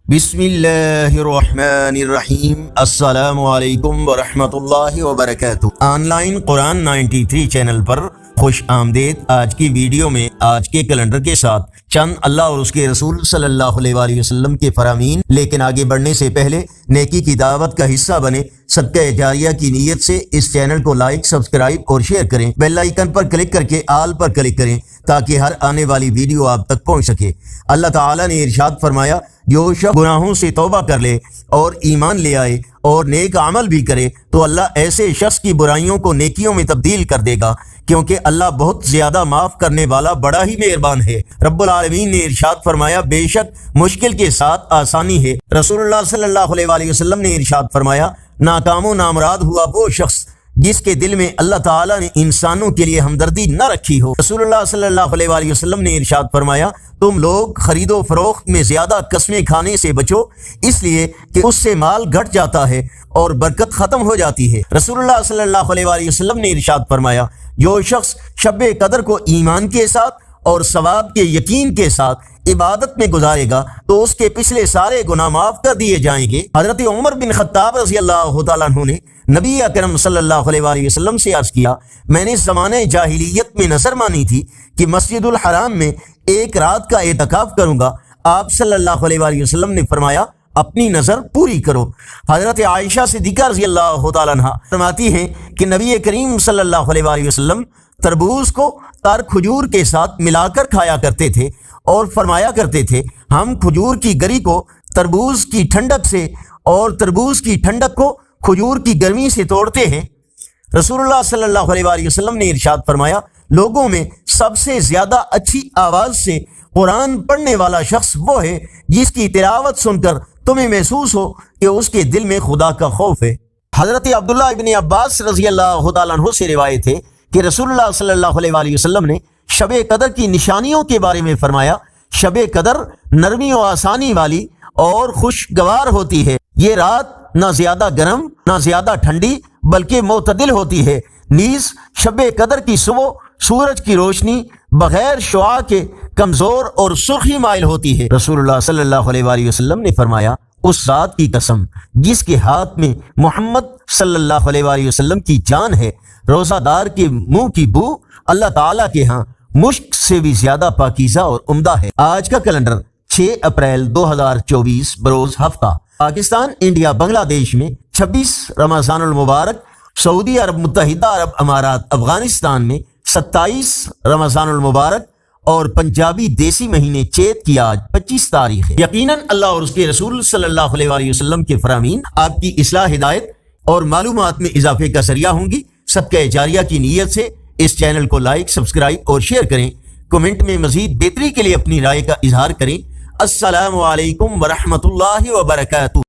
بسم اللہ الرحمن الرحیم۔ السلام علیکم ورحمۃ اللہ وبرکاتہ۔ آن لائن قرآن 93 چینل پر خوش آمدید۔ آج کی ویڈیو میں آج کے کیلنڈر کے ساتھ چند اللہ اور اس کے رسول صلی اللہ علیہ وآلہ وسلم کے فرامین، لیکن آگے بڑھنے سے پہلے نیکی کی دعوت کا حصہ بنے صدقہ جاریہ کی نیت سے اس چینل کو لائک، سبسکرائب اور شیئر کریں۔ بیل آئیکن پر کلک کر کے آل پر کلک کریں تاکہ ہر آنے والی ویڈیو آپ تک پہنچ سکے۔ اللہ تعالیٰ نے ارشاد فرمایا، جو شخص گناہوں سے توبہ کر لے اور ایمان لے آئے اور نیک عمل بھی کرے تو اللہ ایسے شخص کی برائیوں کو نیکیوں میں تبدیل کر دے گا، کیونکہ اللہ بہت زیادہ معاف کرنے والا بڑا ہی مہربان ہے۔ رب العالمین نے ارشاد فرمایا، بے شک مشکل کے ساتھ آسانی ہے۔ رسول اللہ صلی اللہ علیہ وآلہ وسلم نے ارشاد فرمایا، ناکام و نامراد ہوا وہ شخص جس کے دل میں اللہ تعالیٰ نے انسانوں کے لیے ہمدردی نہ رکھی ہو۔ رسول اللہ صلی اللہ علیہ وآلہ وسلم نے ارشاد فرمایا، تم لوگ خرید و فروخت میں زیادہ قسمیں کھانے سے بچو، اس لیے کہ اس سے مال گھٹ جاتا ہے اور برکت ختم ہو جاتی ہے۔ رسول اللہ صلی اللہ علیہ وآلہ وسلم نے ارشاد فرمایا، جو شخص شب قدر کو ایمان کے ساتھ اور ثواب کے یقین کے ساتھ عبادت میں گزارے گا تو اس کے پچھلے سارے گناہ معاف کر دیے جائیں گے۔ حضرت عمر بن خطاب رضی اللہ تعالیٰ عنہ نے نبی اکرم صلی اللہ علیہ وآلہ وسلم سے عرض کیا، میں نے زمانہ جاہلیت میں نظر مانی تھی کہ مسجد الحرام میں ایک رات کا اعتکاف کروں گا۔ آپ صلی اللہ علیہ وآلہ وسلم نے فرمایا، اپنی نظر پوری کرو۔ حضرت عائشہ صدیقہ رضی اللہ تعالیٰ عنہ فرماتی ہیں کہ نبی کریم صلی اللہ علیہ وآلہ وسلم تربوز کو تر کھجور کے ساتھ ملا کر کھایا کرتے تھے اور فرمایا کرتے تھے، ہم کھجور کی گری کو تربوز کی ٹھنڈک سے اور تربوز کی ٹھنڈک کو کھجور کی گرمی سے توڑتے ہیں۔ رسول اللہ صلی اللہ علیہ وآلہ وسلم نے ارشاد فرمایا، لوگوں میں سب سے زیادہ اچھی آواز سے قرآن پڑھنے والا شخص وہ ہے جس کی تلاوت سن کر تمہیں محسوس ہو کہ اس کے دل میں خدا کا خوف ہے۔ حضرت عبداللہ ابن عباس رضی اللہ تعالیٰ عنہ سے روایت ہے کہ رسول اللہ صلی اللہ علیہ وآلہ وسلم نے شب قدر کی نشانیوں کے بارے میں فرمایا، شب قدر نرمی و آسانی والی اور خوشگوار ہوتی ہے۔ یہ رات نہ زیادہ گرم نہ زیادہ ٹھنڈی بلکہ معتدل ہوتی ہے۔ نیز شب قدر کی صبح سورج کی روشنی بغیر شعاع کے کمزور اور سرخی مائل ہوتی ہے۔ رسول اللہ صلی اللہ علیہ وآلہ وسلم نے فرمایا، اس ذات کی قسم جس کے ہاتھ میں محمد صلی اللہ علیہ وآلہ وسلم کی جان ہے، روزہ دار کے منہ کی بو اللہ تعالیٰ کے ہاں مشک سے بھی زیادہ پاکیزہ اور عمدہ ہے۔ آج کا کیلنڈر 6 اپریل 2024 بروز ہفتہ۔ پاکستان، انڈیا، بنگلہ دیش میں 26 رمضان المبارک، سعودی عرب متحدہ عرب امارات افغانستان میں 27 رمضان المبارک اور پنجابی دیسی مہینے چیت کی آج 25 تاریخ ہے۔ یقیناً اللہ اور اس کے رسول صلی اللہ علیہ وآلہ وسلم کے فرامین آپ کی اصلاح، ہدایت اور معلومات میں اضافے کا ذریعہ ہوں گی۔ صدقہ جاریہ کی نیت سے اس چینل کو لائک، سبسکرائب اور شیئر کریں۔ کمنٹ میں مزید بہتری کے لیے اپنی رائے کا اظہار کریں۔ السلام علیکم ورحمۃ اللہ وبرکاتہ۔